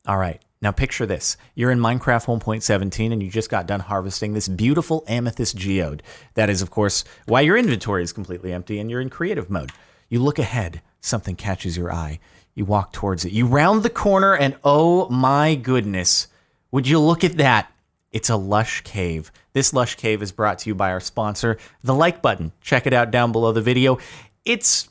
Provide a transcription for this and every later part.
All right, now picture this. You're in Minecraft 1.17 and you just got done harvesting this beautiful amethyst geode. That is, of course, why your inventory is completely empty and you're in creative mode. You look ahead, something catches your eye. You walk towards it. You round the corner and oh my goodness, would you look at that? It's a lush cave. This lush cave is brought to you by our sponsor, the like button. Check it out down below the video. It's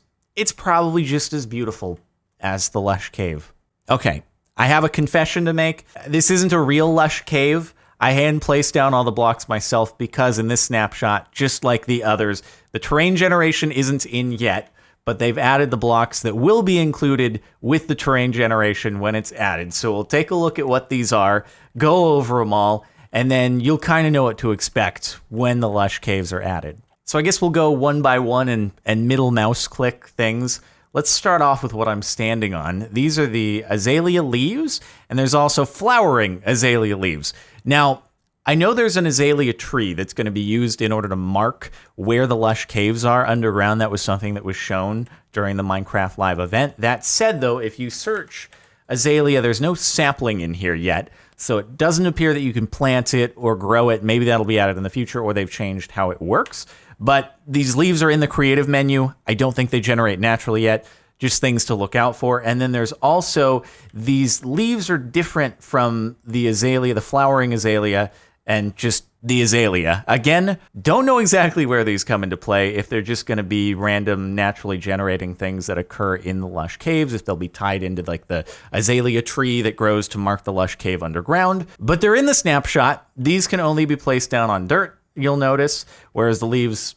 probably just as beautiful as the lush cave. Okay, I have a confession to make. This isn't a real lush cave. I hand placed down all the blocks myself because in this snapshot, just like the others, the terrain generation isn't in yet, but they've added the blocks that will be included with the terrain generation when it's added. So we'll take a look at what these are, go over them all, and then you'll kind of know what to expect when the lush caves are added. So I guess we'll go one by one and middle mouse click things. Let's start off with what I'm standing on. These are the azalea leaves, and there's also flowering azalea leaves. Now, I know there's an azalea tree that's going to be used in order to mark where the lush caves are underground. That was something that was shown during the Minecraft Live event. That said, though, if you search azalea, there's no sapling in here yet, so it doesn't appear that you can plant it or grow it. Maybe that'll be added in the future, or they've changed how it works. But these leaves are in the creative menu. I don't think they generate naturally yet. Just things to look out for. And then there's also, these leaves are different from the azalea, the flowering azalea, and just the azalea. Again, don't know exactly where these come into play, if they're just going to be random naturally generating things that occur in the lush caves, if they'll be tied into like the azalea tree that grows to mark the lush cave underground. But they're in the snapshot. These can only be placed down on dirt, you'll notice, whereas the leaves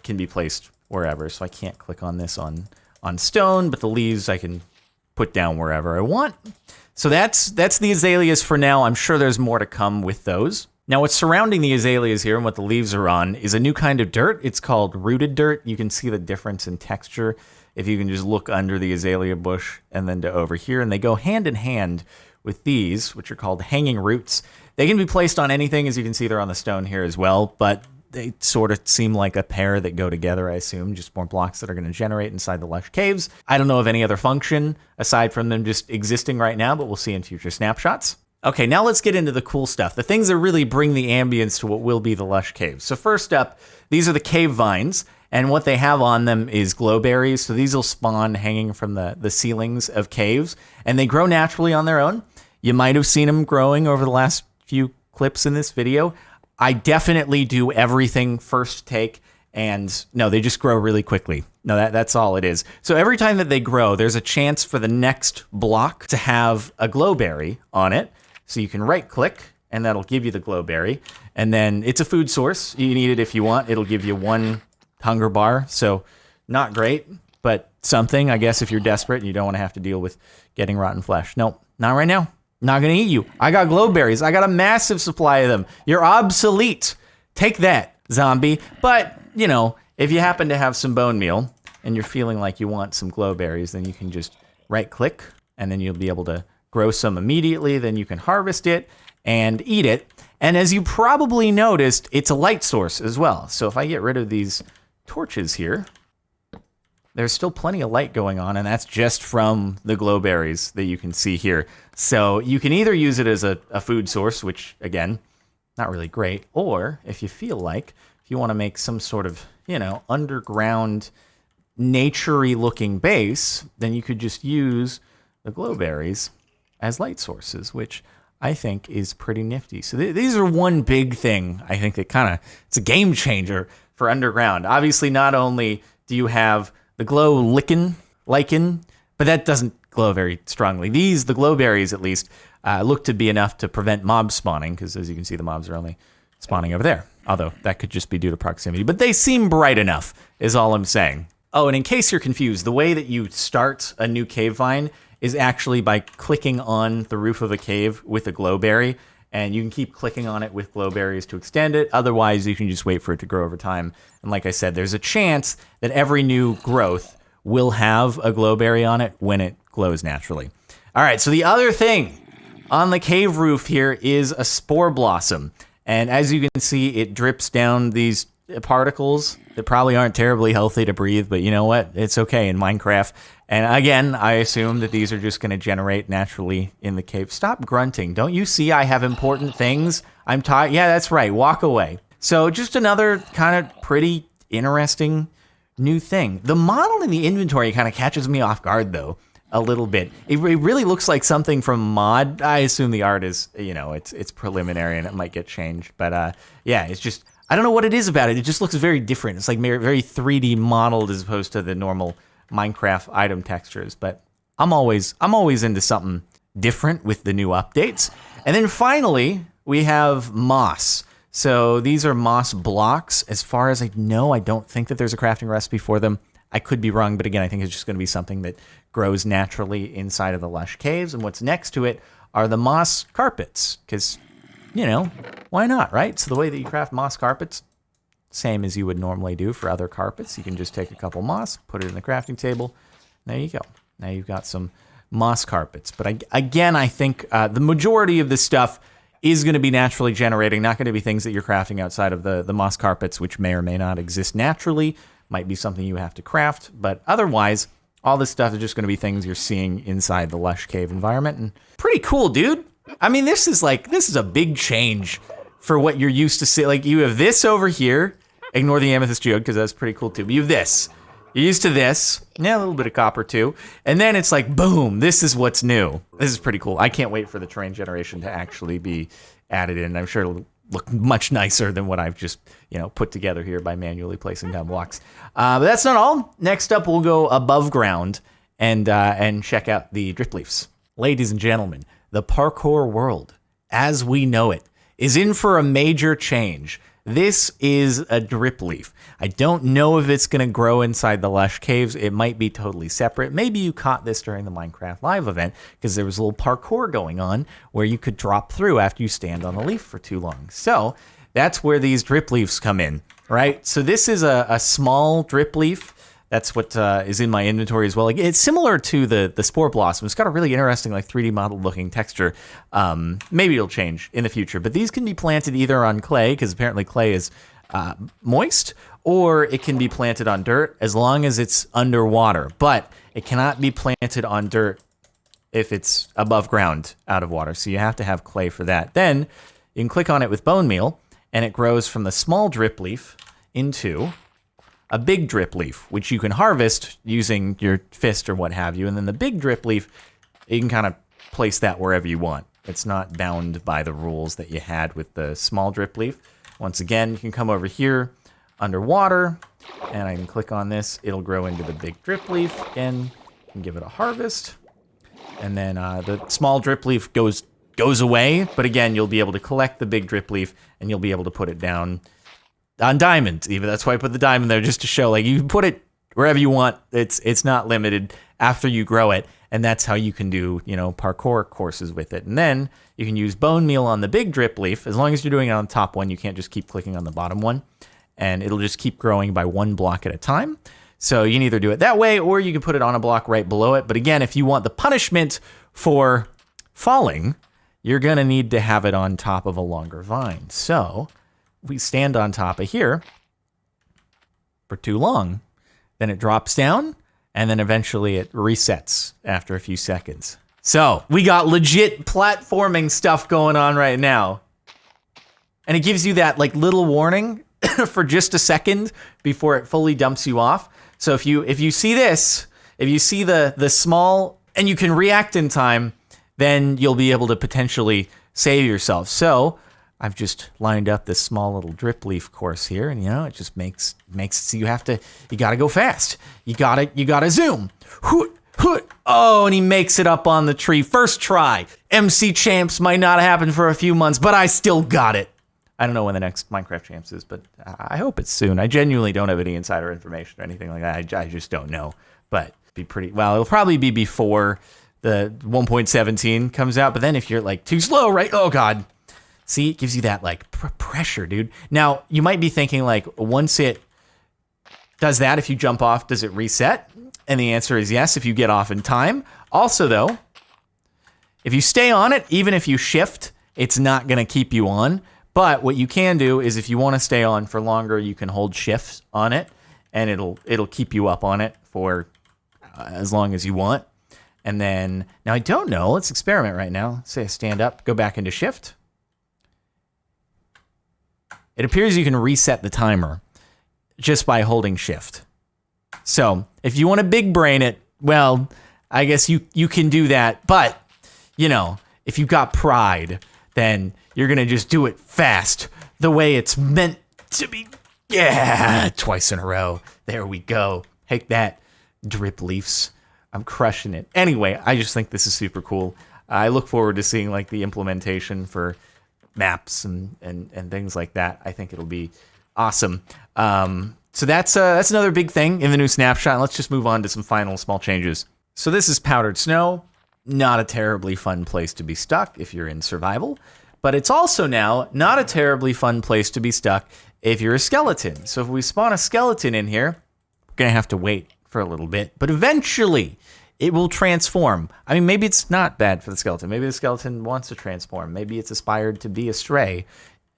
can be placed wherever. So I can't click on this on stone, but the leaves I can put down wherever I want. So that's the azaleas for now. I'm sure there's more to come with those. Now, what's surrounding the azaleas here and what the leaves are on is a new kind of dirt. It's called rooted dirt. You can see the difference in texture if you can just look under the azalea bush and then to over here. And they go hand in hand with these, which are called hanging roots. They can be placed on anything. As you can see, they're on the stone here as well, but they sort of seem like a pair that go together, I assume. Just more blocks that are going to generate inside the lush caves. I don't know of any other function aside from them just existing right now, but we'll see in future snapshots. Okay, now let's get into the cool stuff, the things that really bring the ambience to what will be the lush caves. So first up, these are the cave vines, and what they have on them is glowberries. So these will spawn hanging from the ceilings of caves, and they grow naturally on their own. You might have seen them growing over the last few clips in this video. I definitely do everything first take, and no, they just grow really quickly. No, that's all it is. So every time that they grow, there's a chance for the next block to have a glowberry on it. So you can right click and that'll give you the glowberry. And then it's a food source. You can eat it if you want. It'll give you 1 hunger bar. So not great, but something, I guess, if you're desperate and you don't want to have to deal with getting rotten flesh. Nope, not right now. Not going to eat you. I got glowberries. I got a massive supply of them. You're obsolete. Take that, zombie. But, you know, if you happen to have some bone meal and you're feeling like you want some glowberries, then you can just right click and then you'll be able to grow some immediately. Then you can harvest it and eat it. And as you probably noticed, it's a light source as well. So if I get rid of these torches here, there's still plenty of light going on, and that's just from the glowberries that you can see here. So you can either use it as a food source, which, again, not really great, or if you feel like, if you want to make some sort of, you know, underground, nature-y looking base, then you could just use the glowberries as light sources, which I think is pretty nifty. So these are one big thing, I think, that kind of, it's a game changer for underground. Obviously, not only do you have the glow lichen, but that doesn't glow very strongly. These, the glowberries at least, look to be enough to prevent mob spawning, because as you can see, the mobs are only spawning over there. Although that could just be due to proximity. But they seem bright enough, is all I'm saying. Oh, and in case you're confused, the way that you start a new cave vine is actually by clicking on the roof of a cave with a glowberry, and you can keep clicking on it with glowberries to extend it. Otherwise, you can just wait for it to grow over time. And like I said, there's a chance that every new growth will have a glowberry on it when it glows naturally. All right, so the other thing on the cave roof here is a spore blossom. And as you can see, it drips down these particles that probably aren't terribly healthy to breathe, but you know what? It's okay in Minecraft. And again, I assume that these are just going to generate naturally in the cave. Stop grunting. Don't you see I have important things? I'm tired. Yeah, that's right. Walk away. So just another kind of pretty interesting new thing. The model in the inventory kind of catches me off guard, though, a little bit. It really looks like something from mod. I assume the art is, it's preliminary and it might get changed. But yeah, it's just, I don't know what it is about it. It just looks very different. It's like very 3D modeled as opposed to the normal Minecraft item textures. But I'm always into something different with the new updates. And then finally, we have moss. So these are moss blocks. As far as I know, I don't think that there's a crafting recipe for them. I could be wrong, but again, I think it's just going to be something that grows naturally inside of the Lush Caves. And what's next to it are the moss carpets, because, why not, right? So the way that you craft moss carpets, same as you would normally do for other carpets. You can just take a couple moss, put it in the crafting table. There you go. Now you've got some moss carpets. But I think the majority of this stuff is going to be naturally generating, not going to be things that you're crafting outside of the moss carpets, which may or may not exist naturally. Might be something you have to craft, but otherwise, all this stuff is just going to be things you're seeing inside the Lush Cave environment, and pretty cool, dude. I mean, this is a big change for what you're used to seeing. Like, you have this over here. Ignore the amethyst geode, because that's pretty cool, too. But you have this. You're used to this. Yeah, a little bit of copper, too. And then it's like, boom, this is what's new. This is pretty cool. I can't wait for the terrain generation to actually be added in. I'm sure it'll look much nicer than what I've just, put together here by manually placing down blocks. But that's not all. Next up, we'll go above ground and check out the Dripleafs. Ladies and gentlemen, the parkour world, as we know it, is in for a major change. This is a Dripleaf. I don't know if it's going to grow inside the Lush Caves. It might be totally separate. Maybe you caught this during the Minecraft Live event because there was a little parkour going on where you could drop through after you stand on the leaf for too long. So that's where these Dripleafs come in, right? So this is a small Dripleaf. That's what is in my inventory as well. Like, it's similar to the Spore Blossom. It's got a really interesting, 3D model looking texture. Maybe it'll change in the future. But these can be planted either on clay, because apparently clay is moist, or it can be planted on dirt as long as it's underwater. But it cannot be planted on dirt if it's above ground out of water. So you have to have clay for that. Then you can click on it with bone meal, and it grows from the small Dripleaf into a big Dripleaf, which you can harvest using your fist or what have you. And then the big Dripleaf, you can kind of place that wherever you want. It's not bound by the rules that you had with the small Dripleaf. Once again, you can come over here underwater, and I can click on this. It'll grow into the big Dripleaf. Again, you can give it a harvest. And then the small Dripleaf goes away. But again, you'll be able to collect the big Dripleaf, and you'll be able to put it down on diamond, even. That's why I put the diamond there, just to show, you can put it wherever you want. It's not limited after you grow it, and that's how you can do, parkour courses with it. And then you can use bone meal on the big Dripleaf. As long as you're doing it on the top one, you can't just keep clicking on the bottom one, and it'll just keep growing by one block at a time. So you can either do it that way, or you can put it on a block right below it. But again, if you want the punishment for falling, you're going to need to have it on top of a longer vine. So we stand on top of here for too long, then it drops down, and then eventually it resets after a few seconds. So we got legit platforming stuff going on right now. And it gives you that little warning for just a second before it fully dumps you off. So if you see this, if you see the small, and you can react in time, then you'll be able to potentially save yourself. So I've just lined up this small little Dripleaf course here, and it just makes it so you gotta go fast. You gotta zoom. Oh, and he makes it up on the tree. First try. MC Champs might not happen for a few months, but I still got it. I don't know when the next Minecraft Champs is, but I hope it's soon. I genuinely don't have any insider information or anything like that. I just don't know. But it'll probably be before the 1.17 comes out. But then if you're too slow, right? Oh God. See, it gives you that pressure, dude. Now, you might be thinking once it does that, if you jump off, does it reset? And the answer is yes, if you get off in time. Also, though, if you stay on it, even if you shift, it's not going to keep you on. But what you can do is if you want to stay on for longer, you can hold shift on it, and it'll keep you up on it for as long as you want. And then, now I don't know, let's experiment right now. Say I stand up, go back into shift. It appears you can reset the timer just by holding shift. So if you want to big brain it, well, I guess you can do that. But, you know, if you've got pride, then you're going to just do it fast the way it's meant to be. Yeah, twice in a row. There we go. Take that, Dripleafs. I'm crushing it. Anyway, I just think this is super cool. I look forward to seeing like the implementation for maps and things like that. I think it'll be awesome. So that's another big thing in the new snapshot. Let's just move on to some final small changes. So this is powdered snow. Not a terribly fun place to be stuck if you're in survival, but it's also now not a terribly fun place to be stuck if you're a skeleton. So if we spawn a skeleton in here, we're gonna have to wait for a little bit, but eventually it will transform. I mean, maybe it's not bad for the skeleton. Maybe the skeleton wants to transform. Maybe it's aspired to be a stray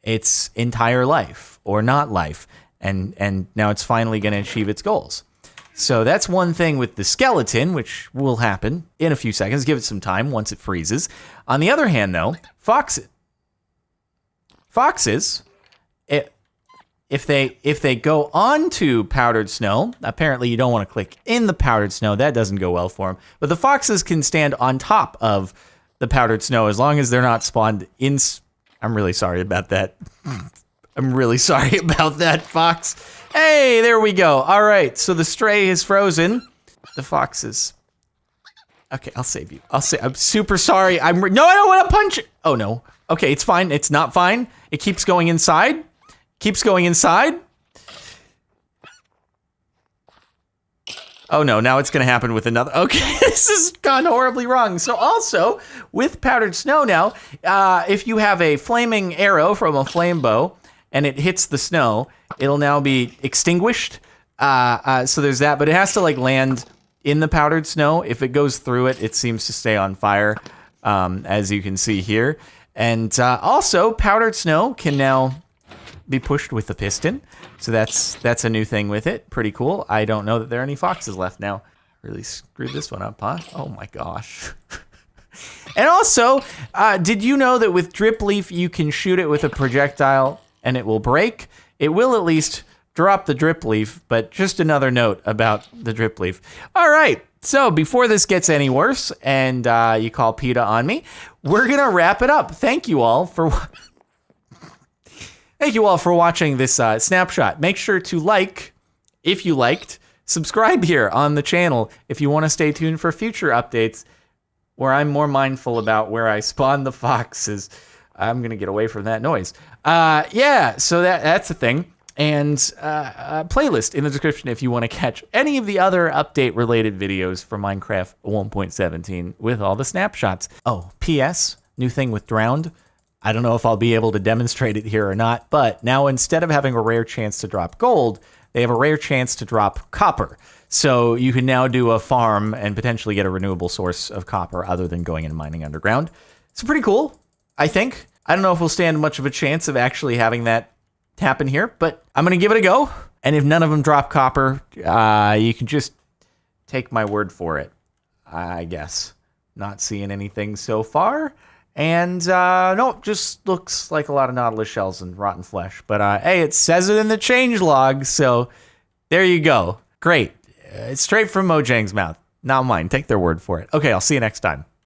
its entire life or not life, and now it's finally going to achieve its goals. So that's one thing with the skeleton, which will happen in a few seconds. Give it some time once it freezes. On the other hand, though, foxes, if they go onto powdered snow, apparently you don't want to click in the powdered snow. That doesn't go well for them. But the foxes can stand on top of the powdered snow as long as they're not spawned in. I'm really sorry about that. I'm really sorry about that, fox. Hey, there we go. All right, so the stray is frozen. The foxes. Okay, I'll save you. I'm super sorry. No, I don't want to punch it. Oh no. Okay, it's fine. It's not fine. It keeps going inside. Keeps going inside. Oh no, now it's gonna happen with another. Okay, this has gone horribly wrong. So also, with powdered snow now, if you have a flaming arrow from a flame bow and it hits the snow, it'll now be extinguished. So there's that, but it has to like land in the powdered snow. If it goes through it, it seems to stay on fire, as you can see here. And also, powdered snow can now be pushed with the piston. So that's a new thing with it. Pretty cool. I don't know that there are any foxes left now. Really screwed this one up, huh? Oh my gosh. And also, did you know that with Dripleaf, you can shoot it with a projectile and it will break? It will at least drop the Dripleaf, but just another note about the Dripleaf. All right. So before this gets any worse and you call PETA on me, we're going to wrap it up. Thank you all for watching this snapshot. Make sure to like if you liked, subscribe here on the channel if you want to stay tuned for future updates where I'm more mindful about where I spawn the foxes. I'm going to get away from that noise. Yeah, so that's the thing. And a playlist in the description if you want to catch any of the other update-related videos for Minecraft 1.17 with all the snapshots. Oh, P.S., new thing with Drowned. I don't know if I'll be able to demonstrate it here or not, but now instead of having a rare chance to drop gold, they have a rare chance to drop copper. So you can now do a farm and potentially get a renewable source of copper other than going and mining underground. It's pretty cool, I think. I don't know if we'll stand much of a chance of actually having that happen here, but I'm going to give it a go. And if none of them drop copper, you can just take my word for it, I guess. Not seeing anything so far. And no, just looks like a lot of Nautilus shells and rotten flesh. But hey, it says it in the changelog, so there you go. Great. It's straight from Mojang's mouth. Not mine. Take their word for it. Okay, I'll see you next time.